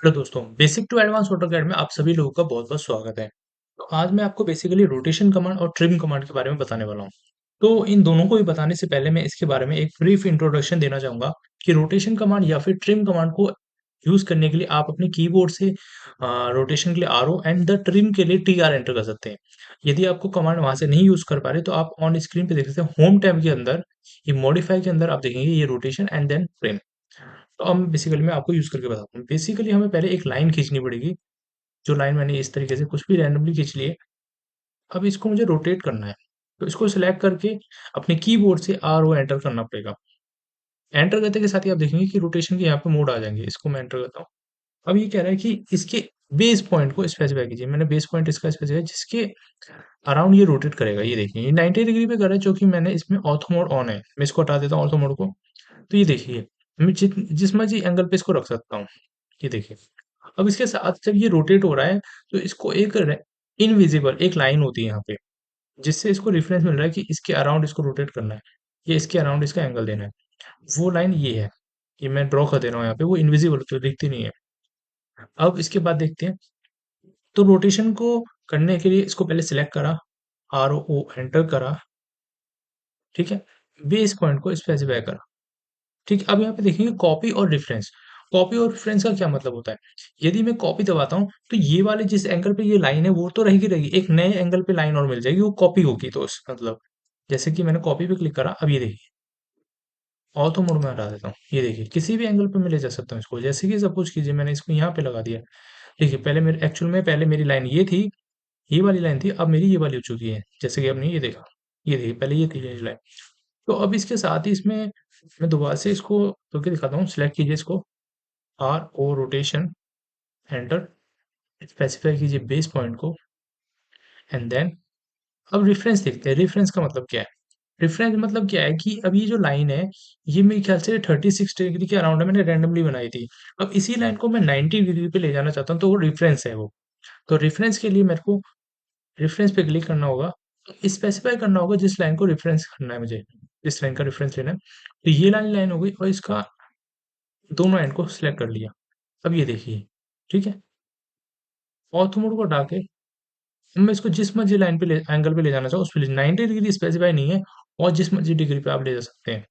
Hello दोस्तों, basic to advance AutoCAD में आप सभी लोगों का बहुत-बहुत स्वागत है। तो आज मैं आपको बेसिकली रोटेशन कमांड और ट्रिम कमांड के बारे में बताने वाला हूँ। तो इन दोनों को भी बताने से पहले मैं इसके बारे में एक ब्रीफ इंट्रोडक्शन देना चाहूँगा कि रोटेशन कमांड या फिर ट्रिम कमांड को यूज़ करने के लिए आप अपने कीबोर्ड से रोटेशन के लिए आरओ एंड द ट्रिम के लिए टीआर एंटर कर सकते हैं। यदि आपको कमांड वहाँ से नहीं यूज़ कर पा रहे तो आप ऑन स्क्रीन पे देख सकते हैं होम टैब के अंदर ये मॉडिफाई के अंदर आप देखेंगे ये रोटेशन एंड देन ट्रिम। तो अब बेसिकली मैं आपको यूज़ करके बताता हूँ। बेसिकली हमें पहले एक लाइन खींचनी पड़ेगी, जो लाइन मैंने इस तरीके से कुछ भी रैंडमली खींच ली है। अब इसको मुझे रोटेट करना है, तो इसको सिलेक्ट करके अपने कीबोर्ड से आर-ओ एंटर करना पड़ेगा। एंटर करते के साथ ही आप देखेंगे कि रोटेशन के यहाँ पे मोड आ जाएँगे। इसको मैं एंटर करता हूँ। अब ये कह रहा है कि इसके बेस पॉइंट को स्पेसिफाई कीजिए। मैंने बेस पॉइंट इसका स्पेसिफाई जिसके अराउंड ये रोटेट करेगा। ये देखिए, ये 90 डिग्री पे कर रहा है, चूँकि मैंने इसमें ऑर्थो मोड ऑन है। मैं इसको हटा देता हूँ ऑर्थो मोड को। तो ये देखिए, मैं जिस मर्ज़ी एंगल पे इसको रख सकता हूँ। ये देखिए। अब इसके साथ जब ये रोटेट हो रहा है, तो इसको एक इनविजिबल एक लाइन होती है यहाँ पे, जिससे इसको रेफरेंस मिल रहा है कि इसके अराउंड इसको रोटेट करना है, या इसके अराउंड इसका एंगल देना है। वो लाइन ये है, ये मैं ड्रॉ कर दे रहा हूँ यहाँ पे, वो इनविजिबल होती है, दिखती नहीं है। अब इसके बाद देखते हैं, तो रोटेशन को करने के लिए इसको पहले सिलेक्ट करा, आर ओ एंटर करा, ठीक है। बेस पॉइंट को स्पेसिफाई करा, ठीक है। अब यहाँ पे देखेंगे कॉपी और रेफरेंस। कॉपी और रेफरेंस का क्या मतलब होता है? यदि मैं कॉपी दबाता हूँ, तो ये वाले जिस एंगल पे ये लाइन है, वो तो रहेगी रहेगी। एक नए एंगल पे लाइन और मिल जाएगी, वो कॉपी होगी तो उस मतलब जैसे कि मैंने कॉपी पे क्लिक करा, अब ये देखिए, ऑर्थो मोड में हटा देता हूँ। ये देखिए, किसी भी एंगल पे मैं ले जा सकता हूँ इसको। जैसे कि सपोज़ कीजिए मैंने इसको यहाँ पे लगा दिया। देखिए, पहले मेरे एक्चुअल में पहले मेरी लाइन ये थी, ये वाली लाइन थी, अब मेरी ये वाली हो चुकी है। जैसे कि आपने ये देखा, ये देखिए, पहले ये थी मेरी लाइन। तो अब इसके साथ ही इसमें मैं दोबारा से इसको करके दिखाता हूँ। सिलेक्ट कीजिए इसको, R O rotation, enter, specify कीजिए बेस पॉइंट को एंड देन अब रेफरेंस देखते हैं। रेफरेंस का मतलब क्या है? रेफरेंस मतलब क्या है कि अब ये जो लाइन है, ये मेरे ख्याल से 36 डिग्री के अराउंड है, मैंने रैंडमली बनाई थी। अब इसी लाइन को मैं 90 डिग्री पे ले जाना चाहता हूँ, तो वो रेफरेंस है वो। तो रेफरेंस के लिए मेरे को रेफरेंस पे क्लिक करना होगा, स्पेसिफाई करना होगा जिस लाइन को रेफरेंस करना है मुझे, जिस लाइन का रेफरेंस लेना है। तो ये वाली लाइन हो गई और इसका दोनों एंड को सिलेक्ट कर लिया। अब ये देखिए, ठीक है? ऑर्थो मोड को हटा के मैं इसको जिस मर्ज़ी लाइन पे ले एंगल पे ले जाना चाहूँ उस पे 90 डिग्री स्पेसिफाई नहीं है, और जिस मर्ज़ी डिग्री पे आप ले जा सकते हैं।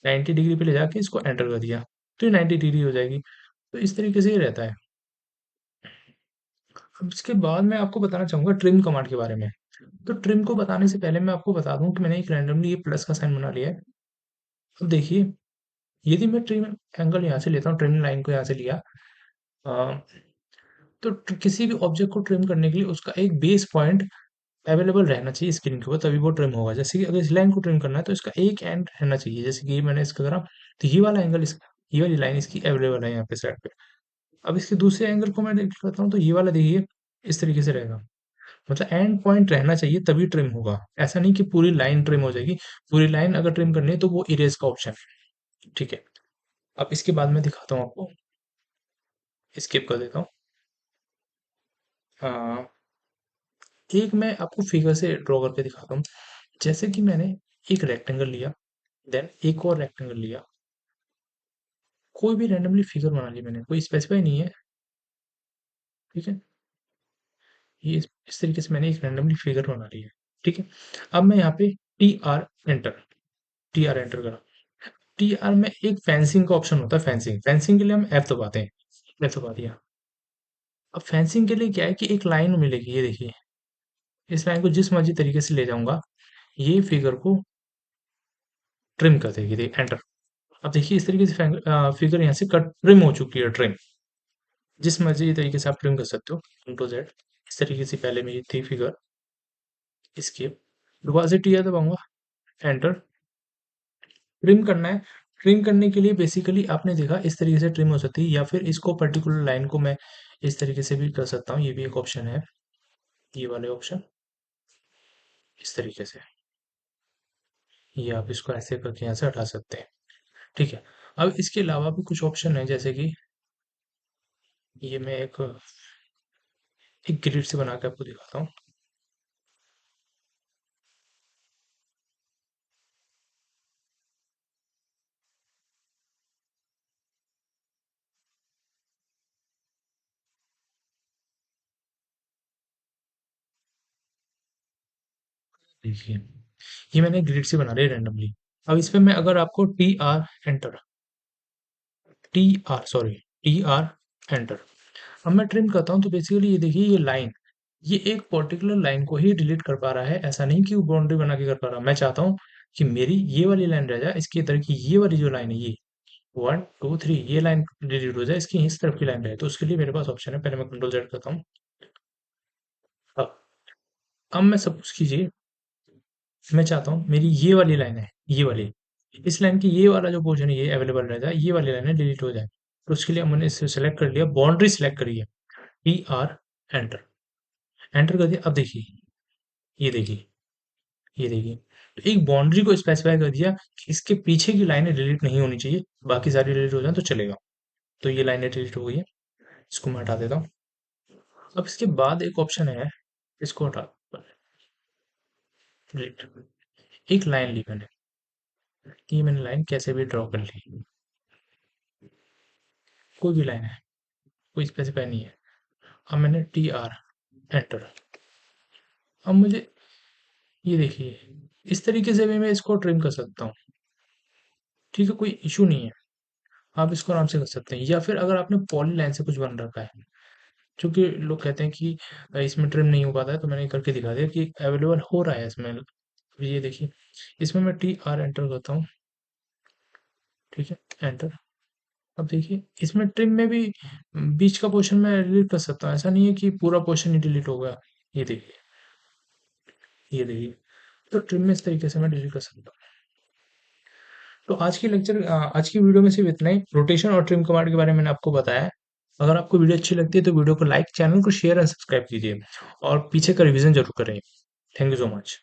90 डिग्री पे ले जाके इसको एंटर कर दिया, तो ये 90 डिग्री हो जाएगी। तो इस तरीके से ये रहता है। अब इसके बाद मैं आपको बताना चाहूँगा ट्रिम कमांड के बारे में। तो ट्रिम को बताने से पहले मैं आपको बता दूँ कि मैंने एक रैंडमली ये प्लस का साइन बना लिया है। अब देखिए, यदि मैं ट्रिम एंगल यहाँ से लेता हूँ, ट्रिम लाइन को यहाँ से लिया, अ, तो किसी भी ऑब्जेक्ट को ट्रिम करने के लिए उसका एक बेस पॉइंट अवेलेबल रहना चाहिए स्क्रीन के ऊपर, तभी वो ट्रिम होगा। जैसे कि अगर इस लाइन को ट्रिम करना है तो इसका एक एंड रहना चाहिए। जैसे कि ये मैंने इसका करा, तो ये वाला एंगल ये वाली लाइन इसकी अवेलेबल है यहाँ पे साइड पे। अब इसके दूसरे एंगल को मैं देख लेता हूँ, तो ये वाला देखिए इस तरीके से रहेगा। मतलब एंड पॉइंट रहना चाहिए तभी ट्रिम होगा। ऐसा नहीं कि पूरी लाइन ट्रिम हो जाएगी। पूरी लाइन अगर ट्रिम करनी है तो वो इरेज़ का ऑप्शन है, ठीक है। अब इसके बाद मैं दिखाता हूँ आपको, स्किप कर देता हूँ। हाँ, एक मैं आपको फिगर से ड्रॉ करके दिखाता हूँ। जैसे कि मैंने एक रेक्टेंगल लिया, देन एक और रेक्टेंगल लिया। कोई भी रैंडमली फिगर बना ली मैंने, कोई स्पेसिफाई नहीं है, ठीक है? ये इस तरीके से मैंने एक रैंडमली फिगर बना ली है, ठीक है? अब मैं यहाँ पे एंटर टीआर एंटर करा। टीआर में एक फेंसिंग का ऑप्शन होता है, फेंसिंग। फेंसिंग के लिए हम एफ दबाते हैं, एफ दबा दिया। अब फेंसिंग के लिए क्या है कि एक लाइन मिलेगी, ये देखिए। इस लाइन को जिस मर्ज़ी तरीके से ले जाऊँगा, ये फिगर को ट्रिम कर देगी, एंटर। अब देखिए इस तरीके से फिगर यहाँ से कट ट्रिम हो चुकी है, ट्रिम। जिस मर्ज़ी तरीके से आप ट्रिम कर सकते हो, Ctrl Z। इस तरीके से पहले मेरी थी फिगर, एस्केप, दोबारा से टी दबाऊँगा, एंटर। ट्रिम करना है, ट्रिम करने के लिए बेसिकली आपने देखा इस तरीके से ट्रिम हो सकती है, या फिर इसको पर्टिकुलर लाइन को मैं इस तरीके से भी कर सकता हूँ, ये भी एक ऑप्शन है, ये वाले ऑप्शन, इस तरीके से। ये आप इसको ऐसे करके यहाँ से हटा सकते हैं, ठीक है। अब इसके अलावा भी कुछ ऑप्शन है, जैसे कि ये मैं एक ग्रिड से बना के आपको दिखाता हूँ। देखिए, ये मैंने ग्रिड से बना लिया रैंडमली। अब इस पे मैं अगर आपको एंटर टी आर एंटर, अब मैं ट्रिम करता हूँ तो बेसिकली ये देखिए ये लाइन, ये एक पर्टिकुलर लाइन को ही डिलीट कर पा रहा है, ऐसा नहीं कि वो बाउंड्री बना के कर पा रहा। मैं चाहता हूँ कि मेरी ये वाली लाइन रह जाए, इसकी तरह की ये वाली जो लाइन है ये 1 2 3 ये लाइन डिलीट हो जाए, इसकी इस तरफ की लाइन रहे। तो उसके लिए मेरे पास ऑप्शन है, पहले मैं कंट्रोल जेड करता हूँ। अब अब मैं सपोज कीजिए मैं चाहता हूँ मेरी ये वाली लाइन है, ये वाली, इस लाइन की ये वाला जो पोर्शन है ये अवेलेबल रह जाए, ये वाली लाइन डिलीट हो जाए। तो उसके लिए मैंने इसे सेलेक्ट कर लिया, बाउंड्री सेलेक्ट करी है, टी आर एंटर, एंटर कर दिया। अब देखिए, ये देखिए, ये देखिए, तो एक बाउंड्री को स्पेसिफाई कर दिया कि इसके पीछे की लाइनें डिलीट नहीं होनी चाहिए, बाकी सारी डिलीट हो जाए तो चलेगा। तो ये लाइनें डिलीट हो गई है, इसको मैं हटा देता हूँ। अब इसके बाद एक ऑप्शन है, इसको हटा, डिलीट, एक लाइन ली मैंने, ये मैंने लाइन कैसे भी ड्रॉ कर ली, कोई भी लाइन है, कोई स्पेसिफाई नहीं है। अब मैंने टी आर एंटर, अब मुझे ये देखिए, इस तरीके से भी मैं इसको ट्रिम कर सकता हूँ, ठीक है, कोई इशू नहीं है। आप इसको आराम से कर सकते हैं, या फिर अगर आपने पॉली लाइन से कुछ बन रखा है, क्योंकि लोग कहते हैं कि इसमें ट्रिम नहीं हो पाता है, तो मैंने करके दिखा दिया कि अवेलेबल हो रहा है इसमें। ये देखिए, इसमें मैं टी आर एंटर करता हूँ, ठीक है, एंटर। अब देखिए इसमें ट्रिम में भी बीच का पोर्शन मैं डिलीट कर सकता हूँ, ऐसा नहीं है कि पूरा पोर्शन ही डिलीट होगा। ये देखिए, ये देखिए, तो ट्रिम में इस तरीके से मैं डिलीट कर सकता हूँ। तो आज की वीडियो में सिर्फ इतना ही, रोटेशन और ट्रिम कमांड के बारे में मैंने आपको बताया है। अगर आपको वीडियो अच्छी लगती है तो वीडियो को लाइक, चैनल को शेयर एंड सब्सक्राइब कीजिए और पीछे का रिवीजन जरूर करें। Thank you so much.